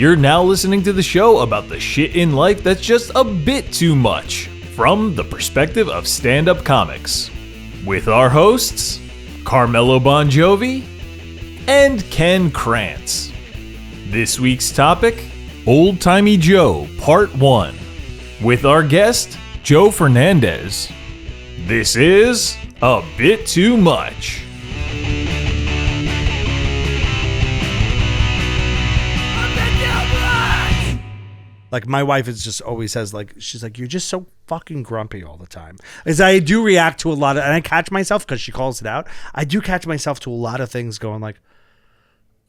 You're now listening to the show about the shit in life that's just a bit too much, from the perspective of stand-up comics. With our hosts, Carmelo Bongiovi and Ken Krantz. This week's topic, Old Timey Joe, Part 1. With our guest, Joe Fernandes. This is A Bit Too Much. Like, my wife is just always says, like, she's like, you're just so fucking grumpy all the time. As I do react to a lot of, and I catch myself, because she calls it out, I do catch myself to a lot of things going like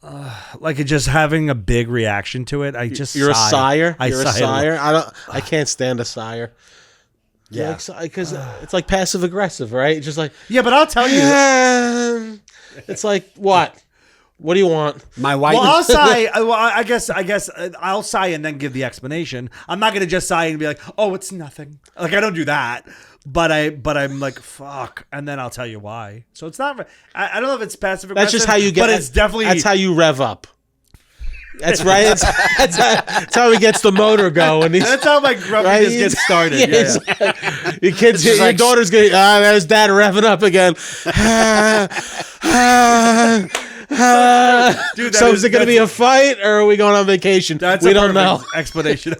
it just having a big reaction to it. I just You're sigh. a sire? You're a sire? I can't stand a sire. Yeah. Because it's like passive aggressive, right? Just like, yeah, but I'll tell you. It's like, what? What do you want? My wife. Well, I'll sigh. Well, I guess I'll sigh and then give the explanation. I'm not gonna just sigh and be like, "Oh, it's nothing." Like, I don't do that. But I'm like, "Fuck," and then I'll tell you why. So it's not. I don't know if it's passive aggressive. That's just how you get. But it's definitely. That's how you rev up. That's right. That's how he gets the motor going. That's how my grumpiness gets started. Yeah. Your kids, your daughter's getting. There's dad revving up again. Dude, so is it going to be a fight or are we going on vacation? We don't know. Explanation.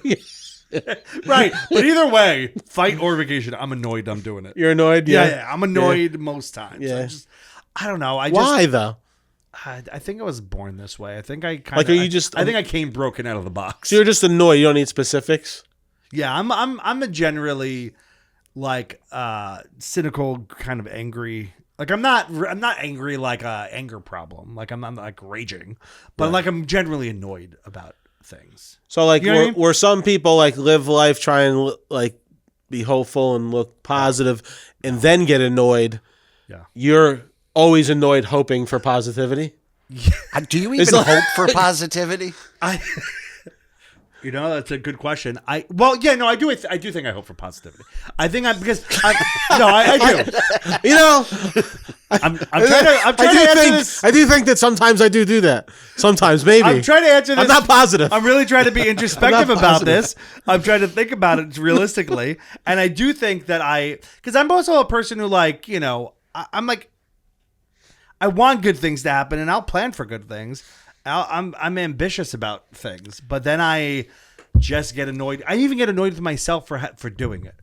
Right. But either way, fight or vacation, I'm annoyed I'm doing it. You're annoyed? Yeah. I'm annoyed most times. Yeah. I don't know. Why though? I think I was born this way. I think I kind of. Like, are you just? I think I came broken out of the box. So you're just annoyed. You don't need specifics. Yeah, I'm a generally like cynical, kind of angry. Like, I'm not angry like a anger problem. Like, I'm not like raging, but like I'm generally annoyed about things. So like, you know what I mean? where some people like live life, try and like be hopeful and look positive, and then get annoyed. Yeah, you're always annoyed, hoping for positivity. Do you even hope for positivity? You know, that's a good question. I do think I hope for positivity. I think I do. You know, I'm trying to answer this. I do think that sometimes I do that. Sometimes, maybe. I'm trying to answer this. I'm not positive. I'm really trying to be introspective about this. I'm trying to think about it realistically. And I do think that because I'm also a person who, like, you know, I'm like, I want good things to happen and I'll plan for good things. I'm ambitious about things, but then I just get annoyed. I even get annoyed with myself for doing it.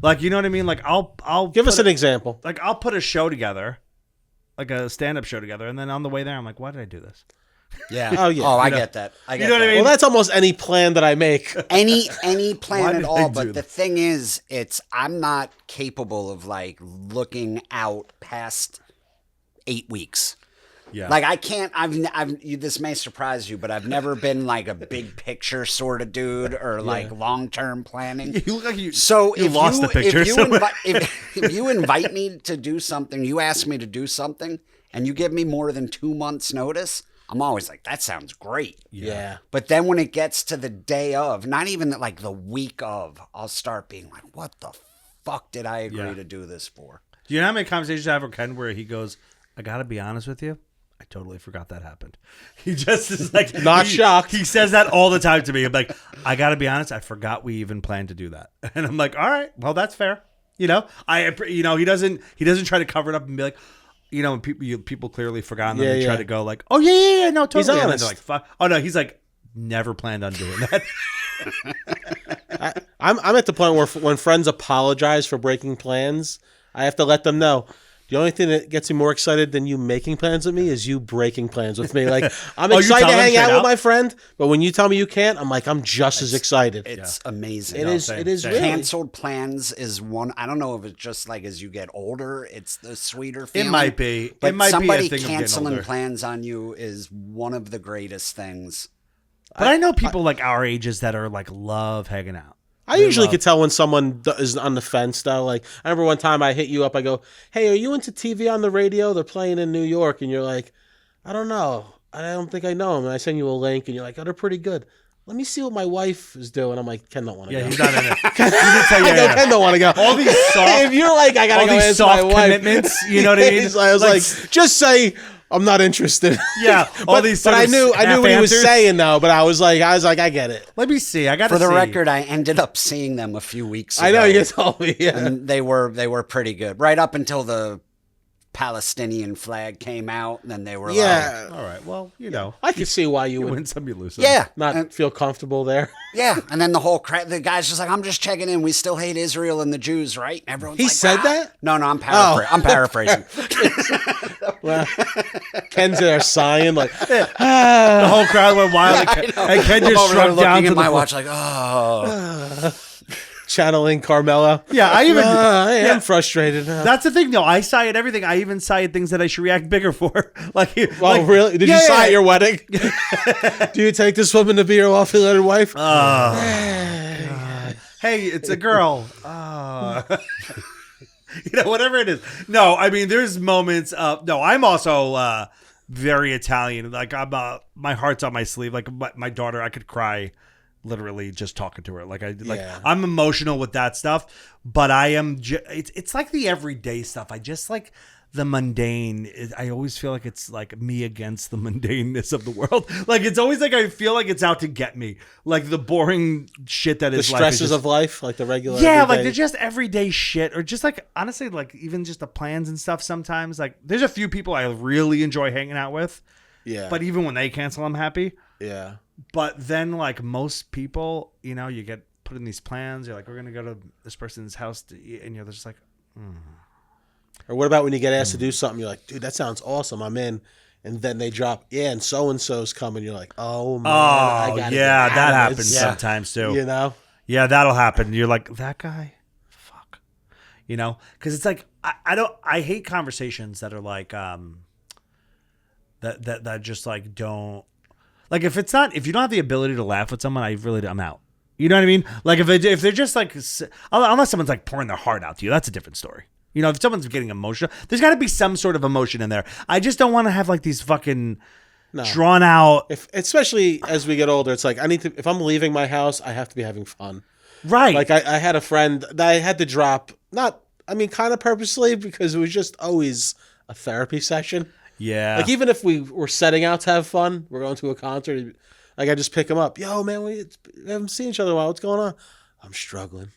Like, you know what I mean? Like, I'll give us an example. Like, I'll put a show together, like a stand-up show together, and then on the way there, I'm like, why did I do this? Yeah. Oh, yeah. I get that. You know what I mean? Well, that's almost any plan that I make. Any plan at all. But the thing is, I'm not capable of like looking out past 8 weeks. Yeah. Like, I can't, this may surprise you, but I've never been like a big picture sort of dude or like long-term planning. You look like you lost the picture. If you invite me to do something, you ask me to do something and you give me more than 2 months notice, I'm always like, that sounds great. Yeah. But then when it gets to the day of, not even like the week of, I'll start being like, what the fuck did I agree to do this for? Do you know how many conversations I have with Ken where he goes, I got to be honest with you, I totally forgot that happened. He just is like not shocked. He says that all the time to me. I'm like, I gotta be honest, I forgot we even planned to do that. And I'm like, all right, well, that's fair. You know, he doesn't try to cover it up and be like, you know, people clearly forgot and then they try to go like, oh yeah, no, totally. He's honest. And they're like, fuck. Oh no, he's like, never planned on doing that. I'm at the point where when friends apologize for breaking plans, I have to let them know. The only thing that gets me more excited than you making plans with me is you breaking plans with me. Like, I'm excited to hang out with my friend, but when you tell me you can't, I'm like, I'm just as excited. It's amazing. It is really. Canceled plans is one. I don't know if it's just like as you get older, it's the sweeter feeling. It might be. But it might somebody be a thing canceling plans on you is one of the greatest things. But I know people like our ages that are like love hanging out. I usually could tell when someone is on the fence, though. Like, I remember one time I hit you up. I go, hey, are you into TV on the radio? They're playing in New York. And you're like, I don't know. I don't think I know them. And I send you a link, and you're like, oh, they're pretty good. let me see what my wife is doing. I'm like, Ken don't want to go. Yeah, he's not in it. Ken don't want to go. All these soft, if you're like, I gotta go answer my wife. Commitments, you know what I mean? I was like, just say I'm not interested. Yeah, all these. But I knew what he was saying though. But I was like, I get it. Let me see. I got for the record. I ended up seeing them a few weeks ago. I know you told me. Yeah, and they were pretty good. Right up until the Palestinian flag came out, and then they were like, all right, well, you know, I can see why you would win some, you lose some. Yeah, not feel comfortable there. Yeah, and then the guy's just like, I'm just checking in. We still hate Israel and the Jews, right? And everyone's he said that? No, I'm paraphrasing. Well, Ken's there sighing like, the whole crowd went wild, and Ken just shrunk down to my watch like, oh. Channeling Carmelo. Yeah, I am frustrated now. That's the thing, though. I sigh at everything. I even sigh at things that I should react bigger for. Really? Did you sigh at your wedding? Do you take this woman to be your lawfully wedded wife? Hey, it's a girl. Whatever it is. No, I mean, there's moments of. No, I'm also very Italian. Like I'm, my heart's on my sleeve. Like my daughter, I could cry. Literally just talking to her. I'm emotional with that stuff, but I am it's like the everyday stuff. I just like the mundane. I always feel like it's like me against the mundaneness of the world. Like it's always like I feel like it's out to get me. Like the boring shit that is the stresses of life, like the regular like the just everyday shit, or just like honestly like even just the plans and stuff sometimes. Like there's a few people I really enjoy hanging out with. Yeah. But even when they cancel, I'm happy. Yeah. But then, like most people, you get put in these plans. You're like, we're going to go to this person's house to eat. And you're just like, Or what about when you get asked to do something? You're like, dude, that sounds awesome. I'm in. And then they drop, and so-and-so's coming. You're like, oh, man. That happens sometimes, too. Yeah, that'll happen. You're like, that guy? Fuck. Because it's like, I hate conversations that are like, that just like don't. Like if you don't have the ability to laugh with someone, I'm out. You know what I mean? Like if they're just like, unless someone's like pouring their heart out to you, that's a different story. If someone's getting emotional, there's got to be some sort of emotion in there. I just don't want to have like these fucking drawn out. Especially as we get older, it's like if I'm leaving my house, I have to be having fun. Right. Like I had a friend that I had to drop, kind of purposely, because it was just always a therapy session. Yeah. Like even if we were setting out to have fun, we're going to a concert, like I just pick him up. Yo, man, we haven't seen each other in a while. What's going on? I'm struggling.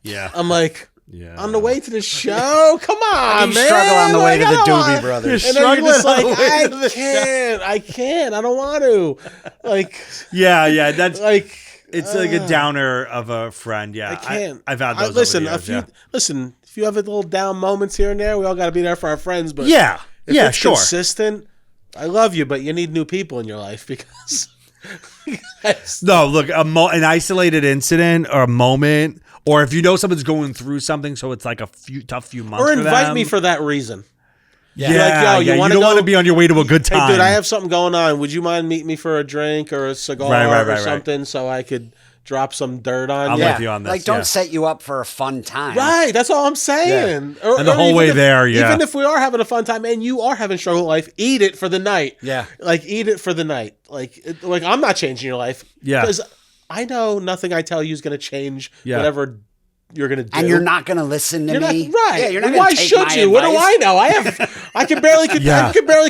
Yeah. I'm like, on the way to the show? Come on, man. Struggle on the way to the Doobie Brothers. And then you're just like, I can't. I don't want to. Like, yeah. That's like, it's like a downer of a friend. Yeah. I can't. I've had those. Listen, if you have a little down moments here and there, we all got to be there for our friends. But yeah. If it's consistent, I love you, but you need new people in your life because. No, look, an isolated incident or a moment, or if you know someone's going through something, so it's like a tough few months. Or invite me for that reason. Yeah, you don't want to be on your way to a good time. Hey, dude, I have something going on. Would you mind meeting me for a drink or a cigar or something so I could drop some dirt on I'm you? with you on this. Like, don't set you up for a fun time. Right, that's all I'm saying. Yeah. And the whole way there, Even if we are having a fun time and you are having struggle in life, eat it for the night. Yeah. Like, eat it for the night. Like I'm not changing your life. Yeah. Because I know nothing I tell you is going to change whatever you're going to do. And you're not going to listen to me. Right. Yeah, you're not Why should you? What do I know? I can barely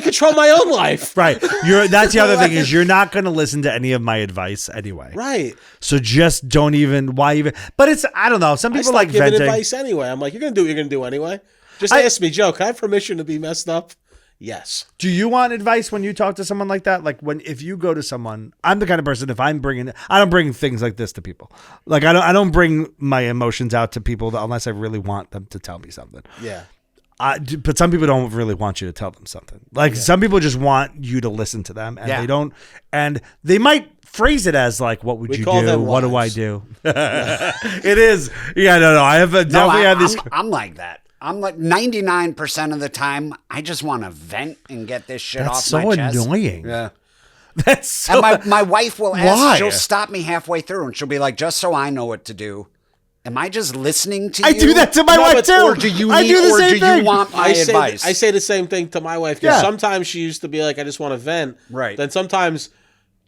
control my own life. Right. That's the other thing is you're not going to listen to any of my advice anyway. Right. So just don't even. Why even? But it's I don't know. Some people like giving venting. advice anyway. I'm like, you're going to do what you're going to do anyway. Just ask me, Joe. Can I have permission to be messed up? Yes. Do you want advice when you talk to someone like that? Like if you go to someone, I'm the kind of person, I don't bring things like this to people. Like I don't bring my emotions out to people unless I really want them to tell me something. Yeah. But some people don't really want you to tell them something. Like some people just want you to listen to them, and they don't, and they might phrase it as like, "What would you do? What do I do?" It is. Yeah. No. I have definitely had this. I'm like that. I'm like 99% of the time, I just want to vent and get this shit off my chest. That's so annoying. Yeah. That's so. And my wife will ask, she'll stop me halfway through and she'll be like, just so I know what to do. Am I just listening to you? I do that to my wife too. Or do you you want my advice? I say the same thing to my wife. Because sometimes she used to be like, I just want to vent. Right. Then sometimes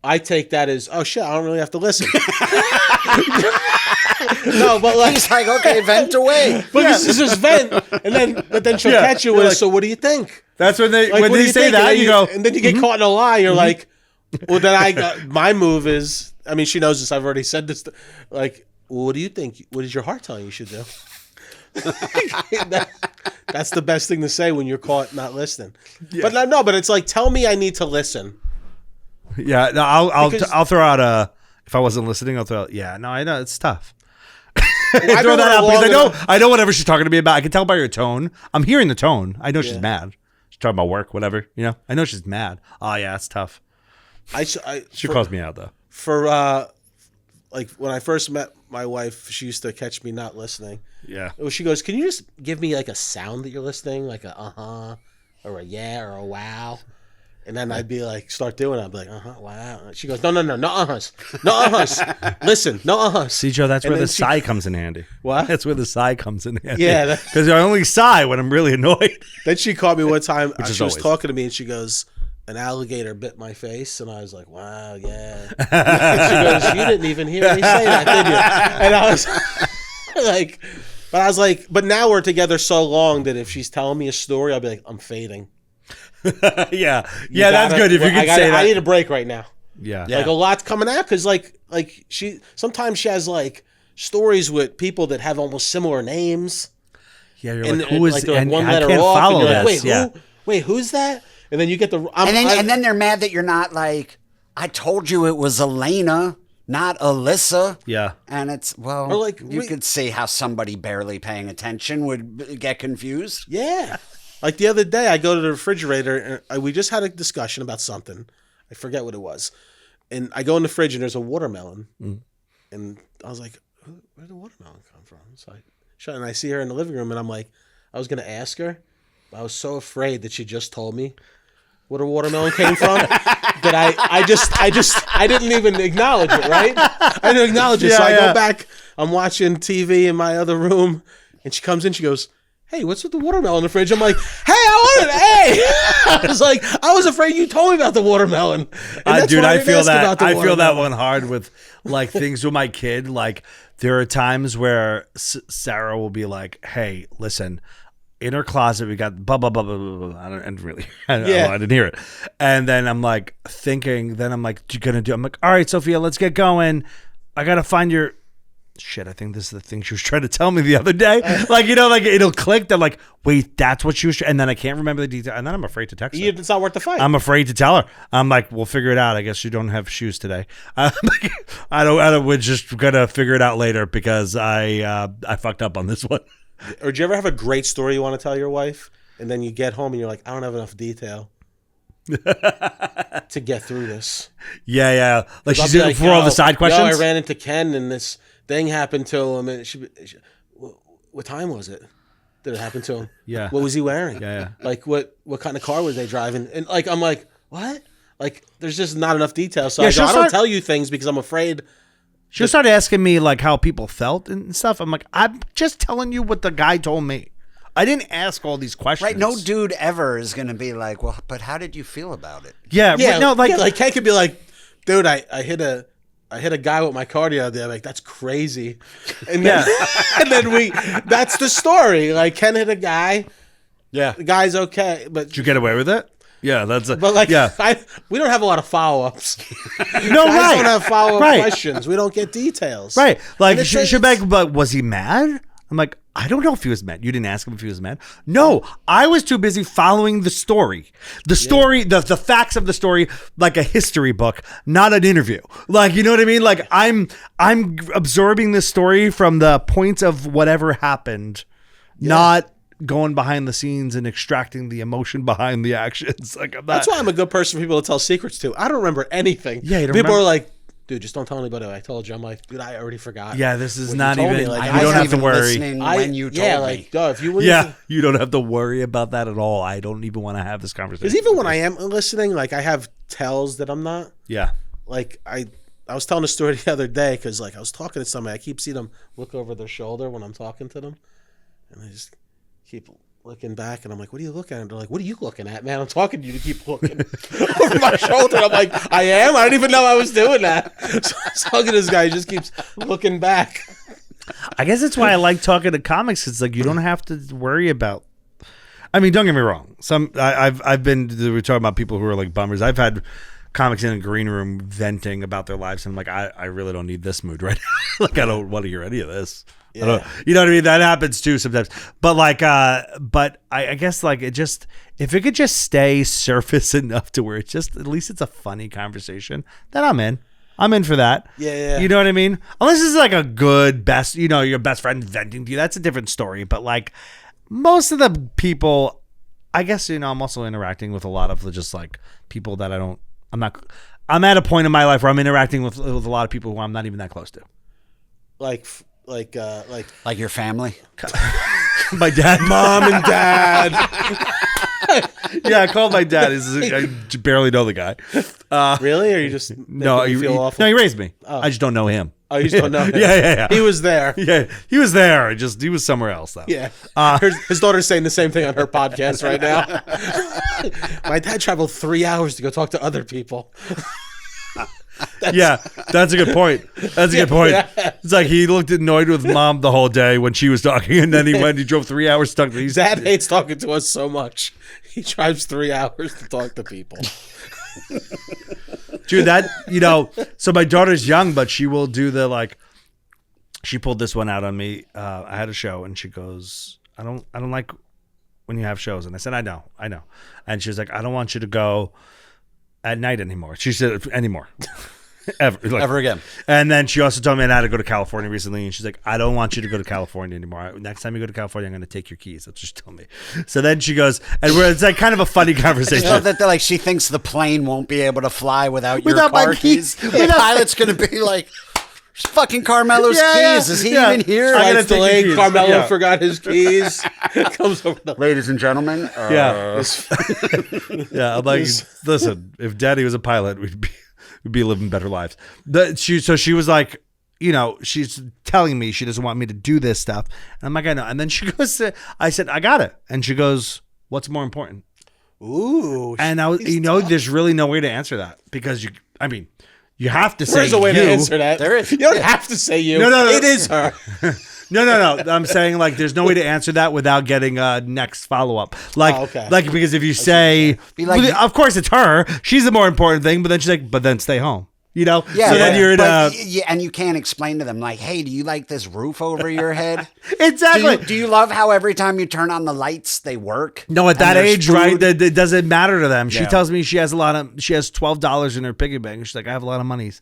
I take that as, oh shit, I don't really have to listen. No, but like he's like, okay, vent away. But this is just vent, but then she'll catch you with, like, so what do you think? That's when they say that you go, and then you get caught in a lie. You're like, well, then my move is, I mean, she knows this. I've already said this. Like, well, what do you think? What is your heart telling you should do? That's the best thing to say when you're caught not listening. Yeah. But no, but it's like, tell me I need to listen. Yeah, no, I'll throw out if I wasn't listening, I'll throw out. Yeah, no, I know it's tough. Well, throw that out because I know whatever she's talking to me about. I can tell by her tone. I'm hearing the tone. I know she's mad. She's talking about work, whatever. You know, I know she's mad. Oh yeah, it's tough. She calls me out though. For like when I first met my wife, she used to catch me not listening. Yeah. She goes, "Can you just give me like a sound that you're listening, like a uh-huh, or a yeah, or a wow?" And then I'd be like, start doing it. I'd be like, uh-huh, wow. She goes, no uh-huhs. No uh-huhs. Listen, no uh-huhs. See, Joe, that's where the sigh comes in handy. What? That's where the sigh comes in handy. Yeah. Because I only sigh when I'm really annoyed. Then she caught me one time. She was talking to me, and she goes, an alligator bit my face. And I was like, wow, yeah. And she goes, you didn't even hear me say that, did you? And I was like, but now we're together so long that if she's telling me a story, I'll be like, I'm fading. Yeah, that's good. If you can say that, I need a break right now. Yeah, like a lot's coming out because like she sometimes she has like stories with people that have almost similar names. Yeah, you're like, who is? Like, and one letter off. Follow and you're like, wait, who's that? And then you get the and then they're mad that you're not like, I told you it was Elena, not Alyssa. Yeah, and it's you could see how somebody barely paying attention would get confused. Yeah. Like the other day, I go to the refrigerator, and we just had a discussion about something. I forget what it was. And I go in the fridge, and there's a watermelon. Mm. And I was like, where did the watermelon come from? So and I see her in the living room, and I'm like, I was going to ask her. But I was so afraid that she just told me where the watermelon came from that I didn't even acknowledge it, right? I didn't acknowledge it. So I go back. I'm watching TV in my other room, and she comes in, she goes, hey, what's with the watermelon in the fridge? I'm like, hey, I was like, I was afraid you told me about the watermelon. Dude, I feel that. I feel that one hard with like things with my kid. Like there are times where Sarah will be like, hey, listen, in her closet we got blah blah blah blah blah. I didn't hear it. And then I'm like thinking. Then I'm like, you gonna do? I'm like, all right, Sophia, let's get going. I gotta find your. Shit, I think this is the thing she was trying to tell me the other day. Like, you know, like it'll click. They're like, wait, that's what she was. And then I can't remember the detail. And then I'm afraid to text her. It's not worth the fight. I'm afraid to tell her. I'm like, we'll figure it out. I guess you don't have shoes today. We're just going to figure it out later because I fucked up on this one. Or do you ever have a great story you want to tell your wife? And then you get home and you're like, I don't have enough detail to get through this. Yeah. Like she's in for all the side questions. I ran into Ken and this thing happened to him, and what time was it? Did it happen to him? Yeah. What was he wearing? Yeah. Like what kind of car was they driving? And like I'm like, what? Like there's just not enough detail. So I don't tell you things because I'm afraid. She'll start asking me like how people felt and stuff. I'm like, I'm just telling you what the guy told me. I didn't ask all these questions. Right? No dude ever is going to be like, well, but how did you feel about it? Yeah. No, like Ken could be like, dude, I hit a guy with my car the other day. I'm like, that's crazy. And then, that's the story. Like, Ken hit a guy. Yeah. The guy's okay. But did you get away with it? Yeah, we don't have a lot of follow-ups. No, right. We don't have follow-up questions. We don't get details. Right. Like, should be, but was he mad? I'm like, I don't know if he was mad. You didn't ask him if he was mad? No, I was too busy following the story. The story, the facts of the story, like a history book, not an interview. Like, you know what I mean? Like, I'm absorbing this story from the point of whatever happened, not going behind the scenes and extracting the emotion behind the actions. Like, that's why I'm a good person for people to tell secrets to. I don't remember anything. Yeah, people are like, dude, just don't tell anybody what I told you. I'm like, dude, I already forgot. Yeah, this is not even. Like, you don't have to worry. When you told me. If you you don't have to worry about that at all. I don't even want to have this conversation. Because even when I am listening, like I have tells that I'm not. Yeah. Like I was telling a story the other day because like I was talking to somebody. I keep seeing them look over their shoulder when I'm talking to them, and they just keep looking back, and I'm like, what are you looking at? They're like, what are you looking at, man? I'm talking to you to keep looking over my shoulder. I'm like, I am? I didn't even know I was doing that. So I was talking to this guy. He just keeps looking back. I guess that's why I like talking to comics. It's like you don't have to worry about. I mean, don't get me wrong. I've been. We're talking about people who are like bummers. I've had comics in a green room venting about their lives, and I'm like, I really don't need this mood right now. Like, I don't want to hear any of this. Yeah. You know what I mean? That happens too sometimes. But like, but I guess like if it could just stay surface enough to where it's just at least it's a funny conversation, then I'm in. I'm in for that. Yeah. You know what I mean? Unless it's like a good best, your best friend venting to you. That's a different story. But like most of the people, I guess, I'm also interacting with a lot of just like people that I'm at a point in my life where I'm interacting with a lot of people who I'm not even that close to. Like your family? My dad. Mom and dad. Yeah, I called my dad. I barely know the guy. Really? Or you just no? You feel awful? No, he raised me. Oh. I just don't know him. Oh, you just don't know him? Yeah. He was there. Yeah, he was there. He was somewhere else though. Yeah. His daughter's saying the same thing on her podcast right now. My dad traveled 3 hours to go talk to other people. That's a good point. That's a good point. Yeah. It's like he looked annoyed with mom the whole day when she was talking, and then he drove 3 hours to talk to these. Dad hates talking to us so much. He drives 3 hours to talk to people. Dude, so my daughter's young, but she will do she pulled this one out on me. I had a show, and she goes, I don't like when you have shows. And I said, I know. And she was like, I don't want you to go at night anymore. She said, anymore. Ever again. And then she also told me I had to go to California recently, and she's like, I don't want you to go to California anymore. Next time you go to California, I'm going to take your keys. That's what she told me. So then she goes, and it's like kind of a funny conversation. You know that she thinks the plane won't be able to fly without your car keys. The pilot's going to be like, fucking Carmelo's keys. Is he even here? Flight's delayed. Carmelo forgot his keys. Comes over. Ladies and gentlemen. I'm like, listen, if Daddy was a pilot, we'd be living better lives. So she was like, she's telling me she doesn't want me to do this stuff. And I'm like, I know. And then she goes, I said, I got it. And she goes, what's more important? Ooh. And there's really no way to answer that because you have to say There's a way to answer that. There is. You don't have to say you. No. It is her. No. I'm saying there's no way to answer that without getting a next follow up. Because if you say, of course it's her, she's the more important thing. But then she's like, but then stay home. Yeah. So then you're in and you can't explain to them like, hey, do you like this roof over your head? Exactly. Do you love how every time you turn on the lights they work? No, at that age, right? It doesn't matter to them. She tells me she has $12 in her piggy bank. She's like, I have a lot of monies.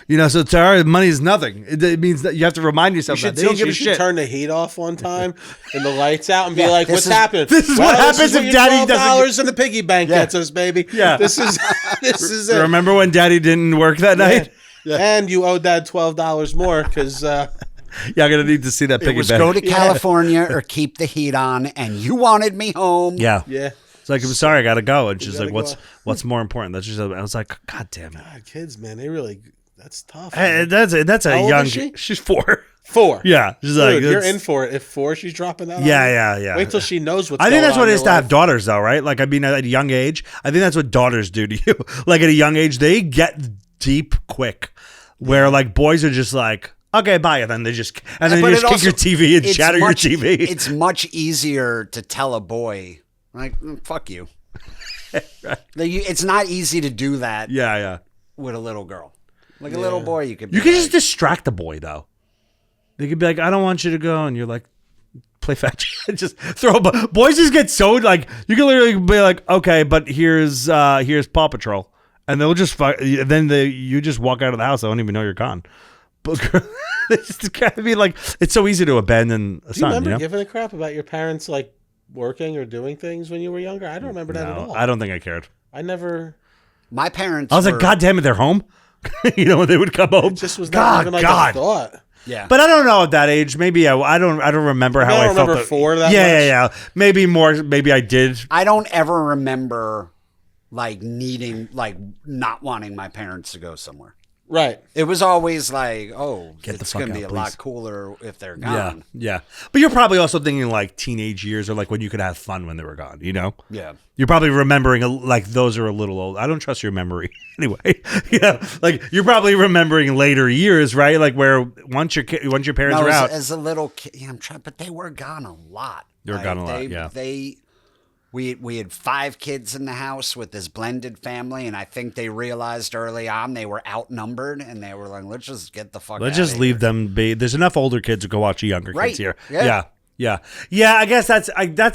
So to her, money is nothing. It means that you have to remind yourself that they don't give a shit. Turn the heat off one time and the lights out and be like, "What's happening?" This is what happens if Daddy doesn't. $12 in the piggy bank gets us, baby. Yeah, this is it. Remember when Daddy didn't work that night? Yeah. And you owe Dad $12 more because. I'm gonna need to see that piggy bank. Go to California or keep the heat on, and you wanted me home. Yeah. It's like, I'm sorry, I gotta go. And she's like, what's more important? That's just. I was like, God damn it. God, kids, man, they really. That's tough. Hey, that's a How young. old is she? She's 4. 4. Yeah, she's Dude, like, you're in for it. If 4, she's dropping that. Yeah. Wait till she knows what's. I think that's what it is to life. have daughters, though, right? Like, at a young age, I think that's what daughters do to you. Like at a young age, they get deep quick, where like boys are just like, okay, bye, and then they just kick your TV and shatter your TV. It's much easier to tell a boy like, fuck you. Right. It's not easy to do that. Yeah. With a little girl. Like a little boy, you could just distract the boy, though. They could be like, I don't want you to go. And you're like, play fetch. Just throw a boys just get so, like, you can literally be like, okay, but here's Paw Patrol. And they'll just, you just walk out of the house. I don't even know you're gone. But they just kind of be like, it's so easy to abandon a son. Do you remember giving a crap about your parents, like, working or doing things when you were younger? I don't remember that at all. I don't think I cared. I never. My parents. I was like, God damn it, they're home. When they would come home. It just was not even like a thought. Yeah, but I don't know at that age. Maybe I don't remember how I felt. Remember 4 that much? Yeah. Maybe more. Maybe I did. I don't ever remember like not wanting my parents to go somewhere. Right. It was always like, oh, Get the it's fuck going to be out, a lot please. cooler if they're gone. Yeah. But you're probably also thinking like teenage years or like when you could have fun when they were gone, you know? Yeah. You're probably remembering like those are a little old. I don't trust your memory anyway. Yeah. Like you're probably remembering later years, right? Like where once your parents No, are out. as a little kid, yeah, I'm trying, but they were gone a lot. They were gone a lot, yeah. We had 5 kids in the house with this blended family, and I think they realized early on they were outnumbered, and they were like, "Let's just get the fuck. Let's just leave here. them be. There's enough older kids to go watch the younger Right. kids here." Yeah. Yeah. I guess that's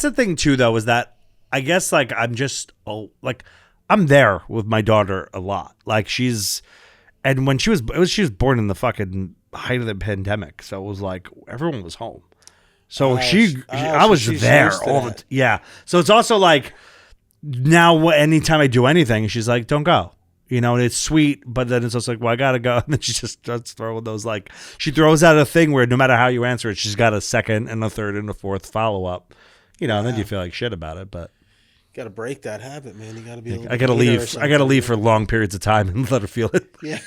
the thing too, though, is that I guess like I'm just I'm there with my daughter a lot. Like and when she was born in the fucking height of the pandemic, so it was like everyone was home. So I was there all the yeah. So it's also like now anytime I do anything, she's like, "Don't go," you know, and it's sweet, but then it's also like, "Well, I gotta go," and then she just starts throwing those like she throws out a thing where no matter how you answer it, she's got a second and a third and a fourth follow up, you know, and then you feel like shit about it, but. Got to break that habit, man. You got to be. I gotta leave. I gotta leave for long periods of time and let her feel it. Yeah.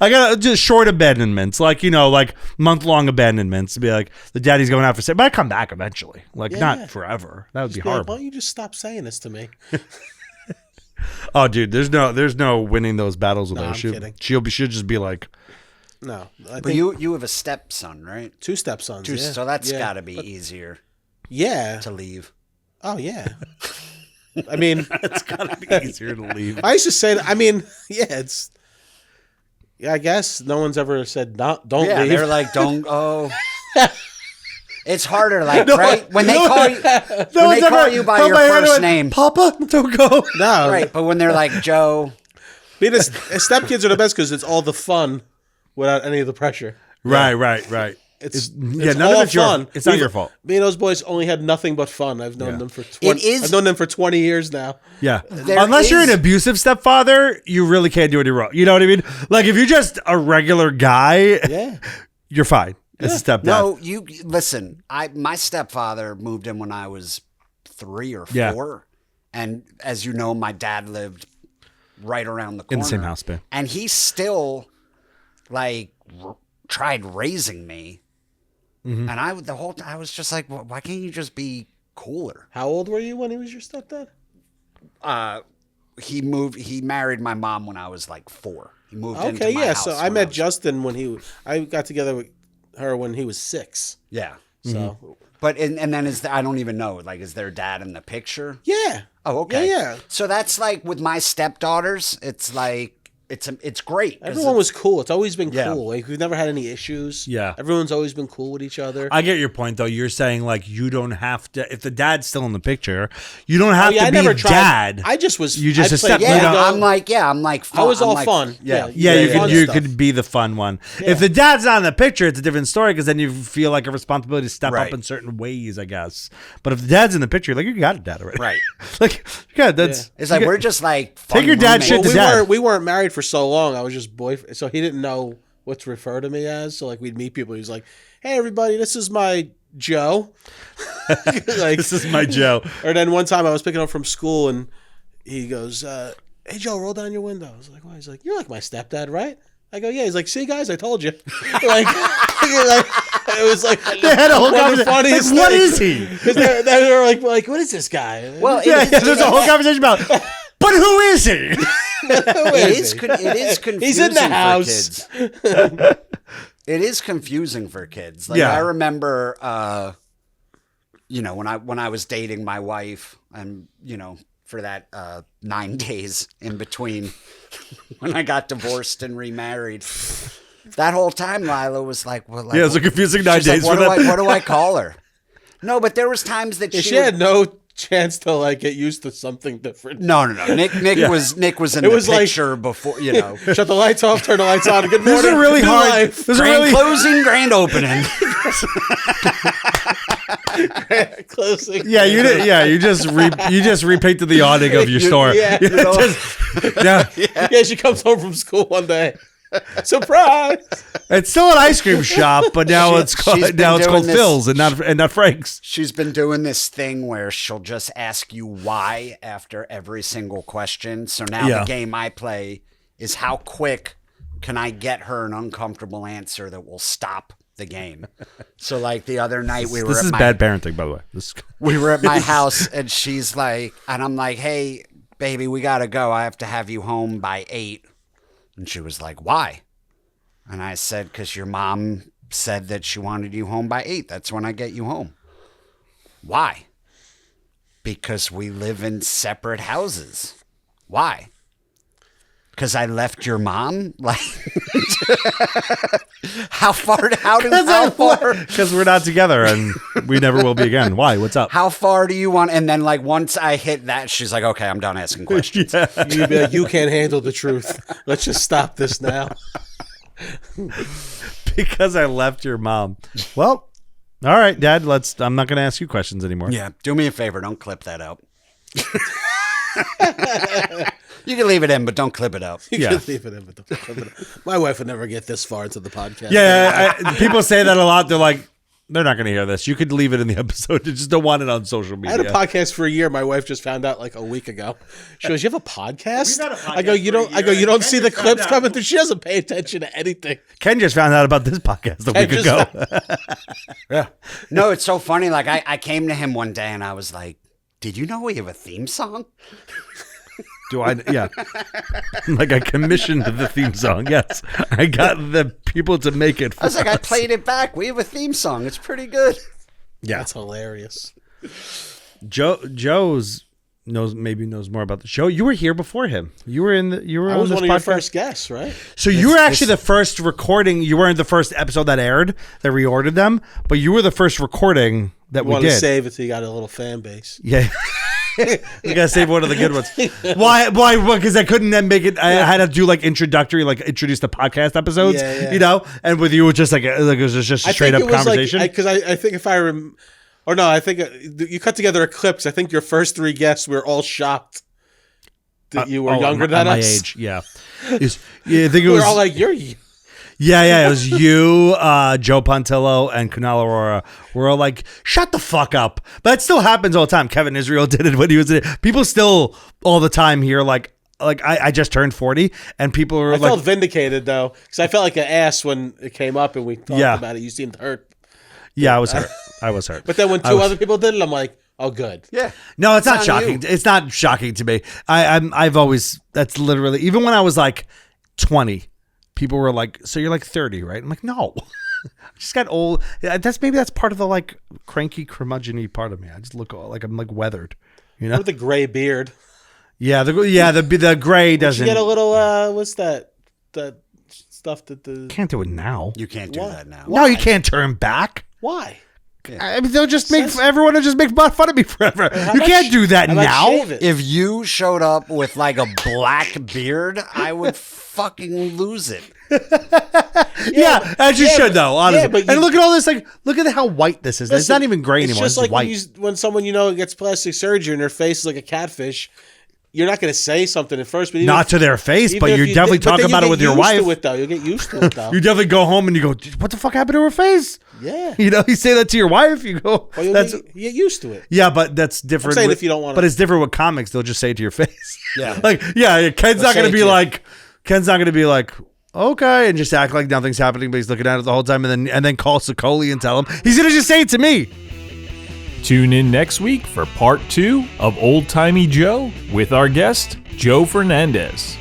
I gotta just short abandonments, like month-long abandonments. Be like the daddy's going out for but I come back eventually, not forever. That would be horrible. Why don't you just stop saying this to me? Oh, dude, there's no winning those battles with her. I'm kidding. She'll just be like, No, But you have a stepson, right? 2 stepsons. Yeah. So that's Yeah. got to be easier Yeah. to leave. Oh yeah. I mean, it's gotta be easier to leave. I used to say that. I mean, it's. Yeah, I guess no one's ever said don't leave. They're like, don't. Oh, it's harder, like right when they call you by your first name, Papa, don't go. No, right? But when they're like Joe, stepkids are the best because it's all the fun without any of the pressure. Right. It's none all of it's fun. It's not your fault. Me and those boys only had nothing but fun. I've known them for 20. I've known them for 20 years now. Yeah. Unless you're an abusive stepfather, you really can't do any wrong. You know what I mean? Like if you're just a regular guy, you're fine as a stepdad. No, you listen. My stepfather moved in when I was 3 or 4, and as you know, my dad lived right around the corner in the same house, man. and he still like tried raising me. Mm-hmm. And I was just like, well, why can't you just be cooler? How old were you when he was your stepdad? He married my mom when I was like 4. He moved into my house. So I met Justin when I got together with her when he was 6. Yeah. So, but and then I don't even know. Like, is their dad in the picture? yeah. Oh, okay. Yeah. So that's like with my stepdaughters. It's like it's great. Everyone was cool. It's always been Yeah. cool. Like we've never had any issues. Yeah. Everyone's always been cool with each other. I get your point, though. You're saying, like, you don't have to, if the dad's still in the picture, you don't have to I be never tried. dad. I just was. You just I a step. played you know, I'm like fun. I was all I'm like, fun. Yeah. you fun could be the fun one. If the dad's not in the picture, it's a different story because then you feel like a responsibility to step up in certain ways, I guess. But if the dad's in the picture, like, you got a dad already. Right. Like, yeah, that's. It's like we're just like fun Take your dad roommates. shit to dad. We weren't married for so long. I was just boyfriend, so he didn't know what to refer to me as. So like we'd meet people. He's like, "Hey, everybody, this is my Joe." Like, This is my Joe. Or then one time I was picking up from school and he goes, "Hey Joe, roll down your window." I was like, "Why?" He's like, "You're like my stepdad, right?" I go, "Yeah." He's like, "See, guys, I told you." Like, it was like They had a whole one of the conversation. funniest Like, what things. is he? Because they were like, "What is this guy?" Well, There's a whole conversation about. But who is he? it is confusing. He's in the house. For kids. It is confusing for kids. Like I remember, when I was dating my wife, and for that 9 days in between when I got divorced and remarried. That whole time, Lila was like, "Well, like, Yeah, it's a confusing 9 days like, for them. what do I call her?" No, but there was times that She had no chance to like get used to something different. No. Nick was in the picture before, Shut the lights off, turn the lights on. Good morning. This is a really hard. This is grand really closing, grand opening. Closing. Yeah, you did. Yeah, you just repainted the awning of your store. Yeah, she comes home from school one day. Surprise! It's still an ice cream shop, but now it's called Phil's and not Frank's. She's been doing this thing where she'll just ask you why after every single question. So now the game I play is how quick can I get her an uncomfortable answer that will stop the game. So like the other night this is bad parenting, by the way. We were at my house and she's like, and I'm like, hey, baby, we got to go. I have to have you home by 8. And she was like, why? And I said, because your mom said that she wanted you home by 8. That's when I get you home. Why? Because we live in separate houses. Why? Because I left your mom? Like, how far? Because we're not together and we never will be again. Why? What's up? How far do you want? And then, like, once I hit that, she's like, okay, I'm done asking questions. You'd be like, you can't handle the truth. Let's just stop this now. Because I left your mom. Well, all right, Dad, I'm not going to ask you questions anymore. Yeah, do me a favor. Don't clip that out. You can leave it in, but don't clip it out. You can leave it in, but don't clip it out. My wife would never get this far into the podcast. Yeah, people say that a lot. They're like, they're not going to hear this. You could leave it in the episode. They just don't want it on social media. I had a podcast for a year. My wife just found out like a week ago. She goes, "You have a podcast?" I go, "You don't." I go, "You don't see the clips coming through." She doesn't pay attention to anything. Ken just found out about this podcast a week ago. Yeah. No, it's so funny. Like I came to him one day and I was like, "Did you know we have a theme song?" Do I? Yeah. Like I commissioned the theme song. Yes, I got the people to make it. I was like, I played it back. We have a theme song. It's pretty good. Yeah, it's hilarious. Joe's knows more about the show. You were here before him. You were in the. You were. I was on one of podcast. your first guests, right? So you were actually the first recording. You weren't the first episode that aired that reordered them, but you were the first recording that we did. Want to save it so you got a little fan base. Yeah. You gotta save one of the good ones. Why? Because I couldn't then make it. I had to do like introductory, like introduce the podcast episodes, you know. And with you, it was just like it was just a straight up conversation. Because I think if I I think you cut together a clip. 'Cause I think your first 3 guests were all shocked that you were younger than us. My age, yeah. I think it was. We're all like, you're. Yeah. It was you, Joe Pontillo, and Kunal Aurora. We're all like, shut the fuck up. But it still happens all the time. Kevin Israel did it when he was in it. People still all the time here like I just turned 40, and people were I like, felt vindicated though, because I felt like an ass when it came up and we talked about it. You seemed hurt. Yeah, I was hurt. I was hurt. But then when 2 other people did it, I'm like, oh, good. Yeah. No, it's not shocking. It's not shocking to me. I've always, that's literally, even when I was like 20, people were like, so you're like 30, right? I'm like, no. I just got old. That's part of the like cranky curmudgeon-y part of me. I just look like I'm like weathered, you know? With the gray beard. Yeah, the gray doesn't. You get a little, what's that stuff that the... Can't do it now. You can't do that now. No, you can't turn back. Why? I mean, they'll just everyone will just make fun of me forever. You can't do that now. If you showed up with like a black beard, I would fucking lose it. Yeah, as you should though, honestly. And look at all this, like, look at how white this is. It's not even gray anymore. It's just like white. when someone gets plastic surgery and their face is like a catfish. You're not going to say something at first, but not to their face, but you definitely talk about it with your wife. You'll get used to it, though. You definitely go home and you go, "What the fuck happened to her face?" Yeah, you say that to your wife. You go, you get used to it. Yeah, but that's different. I'm saying if you don't want, but it's different with comics. They'll just say it to your face. Yeah, like Ken's not going to be like, okay, and just act like nothing's happening, but he's looking at it the whole time, and then call Sicoli and tell him he's going to just say it to me. Tune in next week for part 2 of Old Timey Joe with our guest, Joe Fernandes.